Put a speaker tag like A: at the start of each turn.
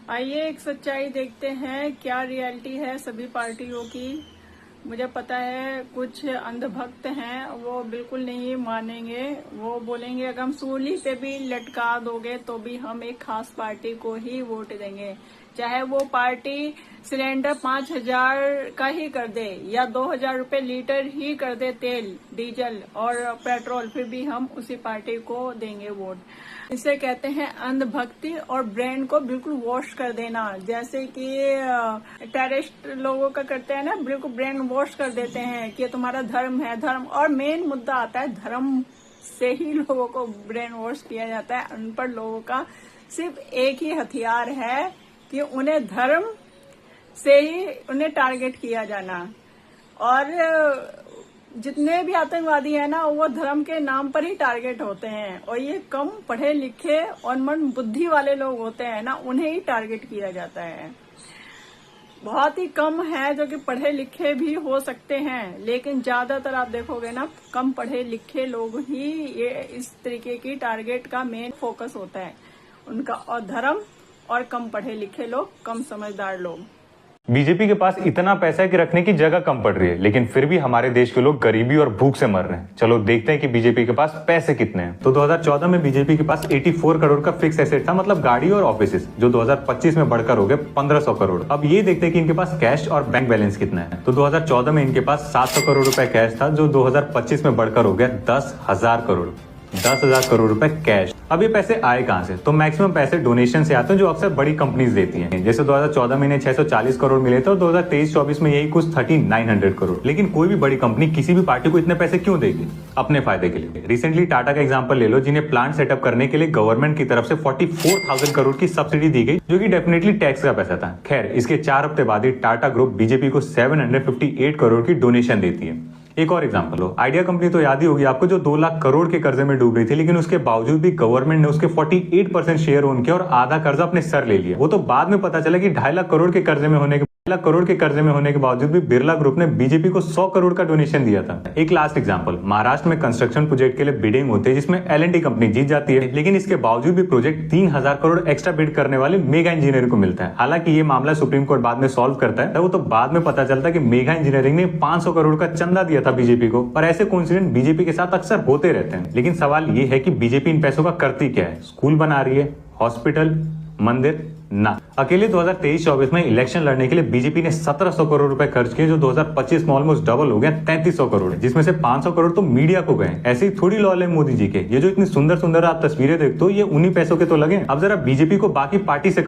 A: आइए एक सच्चाई देखते हैं क्या रियलिटी है सभी पार्टियों की। मुझे पता है कुछ अंधभक्त हैं, वो बिल्कुल नहीं मानेंगे। वो बोलेंगे अगर हम सूली पे भी लटका दोगे तो भी हम एक खास पार्टी को ही वोट देंगे, चाहे वो पार्टी सिलेंडर 5,000 का ही कर दे या 2,000 रुपए लीटर ही कर दे तेल डीजल और पेट्रोल, फिर भी हम उसी पार्टी को देंगे वोट। इसे कहते हैं अंधभक्ति और ब्रेन को बिल्कुल वॉश कर देना, जैसे कि टेररिस्ट लोगों का करते हैं ना, बिल्कुल ब्रेन वॉश कर देते हैं कि तुम्हारा धर्म है धर्म। और मेन मुद्दा आता है धर्म से ही लोगों को ब्रेन वॉश किया जाता है। अनपढ़ लोगों का सिर्फ एक ही हथियार है कि उन्हें धर्म से ही उन्हें टारगेट किया जाना। और जितने भी आतंकवादी हैं ना, वो धर्म के नाम पर ही टारगेट होते हैं। और ये कम पढ़े लिखे और मन बुद्धि वाले लोग होते हैं ना, उन्हें ही टारगेट किया जाता है। बहुत ही कम है जो कि पढ़े लिखे भी हो सकते हैं, लेकिन ज्यादातर आप देखोगे ना, कम पढ़े लिखे लोग ही ये इस तरीके की टारगेट का मेन फोकस होता है उनका। और धर्म और कम पढ़े लिखे लोग, कम समझदार लोग।
B: बीजेपी के पास इतना पैसा है कि रखने की जगह कम पड़ रही है, लेकिन फिर भी हमारे देश के लोग गरीबी और भूख से मर रहे हैं। चलो देखते हैं कि बीजेपी के पास पैसे कितने हैं। तो 2014 में बीजेपी के पास 84 करोड़ का फिक्स एसेट था, मतलब गाड़ी और ऑफिसेस, जो 2025 में बढ़कर हो गए 1500 करोड़। अब ये देखते हैं कि इनके पास कैश और बैंक बैलेंस कितना है। तो 2014 में इनके पास 700 करोड़ रुपए कैश था, जो 2025 में बढ़कर हो गया 10,000 करोड़। 10,000 करोड़ रुपए कैश। अब ये पैसे आए कहां से? तो मैक्सिमम पैसे डोनेशन से आते हैं, जो अक्सर बड़ी कंपनीज देती हैं। जैसे 2014 में इन्हें 640 करोड़ मिले थे और 2023-24 में यही कुछ 3900 करोड़। लेकिन कोई भी बड़ी कंपनी किसी भी पार्टी को इतने पैसे क्यों देगी? अपने फायदे के लिए। रिसेंटली टाटा का एग्जांपल ले लो, जिन्हें प्लांट सेटअप करने के लिए गवर्नमेंट की तरफ से 44,000 करोड़ की सब्सिडी दी गई, जो कि डेफिनेटली टैक्स का पैसा था। खैर, इसके 4 हफ्ते बाद ही टाटा ग्रुप बीजेपी को 758 करोड़ की डोनेशन देती है। एक और एग्जांपल लो, आइडिया कंपनी तो याद ही होगी आपको, जो 2 लाख करोड़ के कर्जे में डूब रही थी, लेकिन उसके बावजूद भी गवर्नमेंट ने उसके 48% शेयर ओन किया और आधा कर्जा अपने सर ले लिया। वो तो बाद में पता चला कि 2.5 लाख करोड़ के कर्जे में होने के बावजूद भी बिरला ग्रुप ने बीजेपी को 100 करोड़ का डोनेशन दिया था। एक लास्ट एग्जांपल, महाराष्ट्र में कंस्ट्रक्शन प्रोजेक्ट के लिए बिडिंग होती है, जिसमें L&T कंपनी जीत जाती है, लेकिन इसके बावजूद भी प्रोजेक्ट 3,000 करोड़ एक्स्ट्रा बिड करने वाले मेगा इंजीनियर को मिलता है। हालांकि ये मामला सुप्रीम कोर्ट बाद में सॉल्व करता है, वो तो बाद में पता चलता है कि मेगा इंजीनियरिंग ने 500 करोड़ का चंदा दिया था बीजेपी को। और ऐसे कोइंसिडेंट बीजेपी के साथ अक्सर होते रहते हैं। लेकिन सवाल ये है कि बीजेपी इन पैसों का करती क्या है? स्कूल बना रही है, हॉस्पिटल, मंदिर? ना। अकेले 2023-24 में इलेक्शन लड़ने के लिए बीजेपी ने 1700 करोड़ रुपए खर्च किए, जो 2025 में ऑलमोस्ट डबल हो गया 3300 करोड़, जिसमें से 500 करोड़ तो मीडिया को गए। ऐसे ही थोड़ी लॉल है मोदी जी के। ये जो इतनी सुंदर सुंदर आप तस्वीरें देखते हो, ये उन्हीं पैसों के तो लगे। अब जरा बीजेपी को बाकी पार्टी से